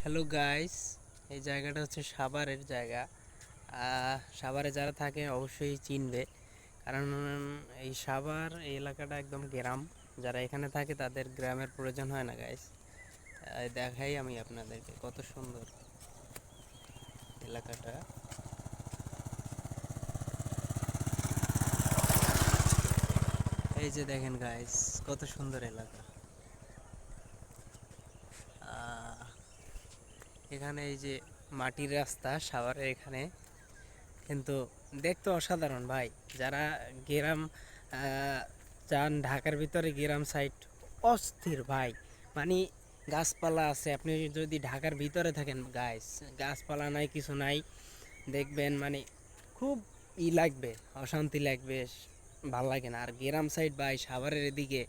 Hello guys, এই জায়গাটা হচ্ছে সাভারের জায়গা। সাভারে যারা থাকে অবশ্যই চিনবে, কারণ এই সাভার এই এলাকাটা একদম গ্রাম। যারা এখানে থাকে তাদের গ্রামের প্রয়োজন হয় না গাইস। দেখাই আমি আপনাদেরকে কত সুন্দর এলাকাটা। এই যে দেখেন গাইস, কত সুন্দর এলাকা। আহ, এখানে এই যে মাটির রাস্তা সাভারের এখানে, কিন্তু দেখতে অসাধারণ ভাই। যারা গ্রাম যান, ঢাকার ভিতরে গ্রাম সাইড অস্থির ভাই। মানে গাছপালা আছে, আপনি যদি ঢাকার ভিতরে থাকেন গাইস, গাছপালা নাই, কিছু নাই, দেখবেন মানে খুব লাগবে, অশান্তি লাগবে, ভাল লাগে না। আর গ্রাম সাইড ভাই সাভারের এদিকে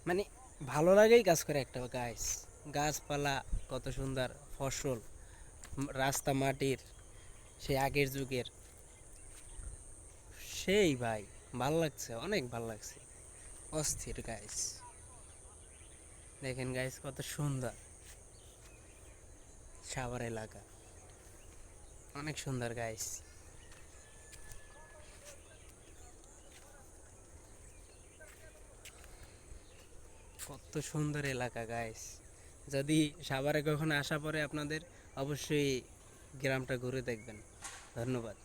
মানে ভালো লাগেই কাজ করে একটা গাইস। গাছপালা, কত সুন্দর ফসল, রাস্তা মাটির, সে আগের যুগের, সেই ভাই ভাল লাগছে, অনেক ভাল লাগছে, অস্থির গাইস। দেখেন গাইস, কত সুন্দর সাভার এলাকা, অনেক সুন্দর গাইস। কত সুন্দর এলাকা গাইস। যদি সাভারে কখনো আসা পড়ে আপনাদের, অবশ্যই গ্রামটা ঘুরে দেখবেন। ধন্যবাদ।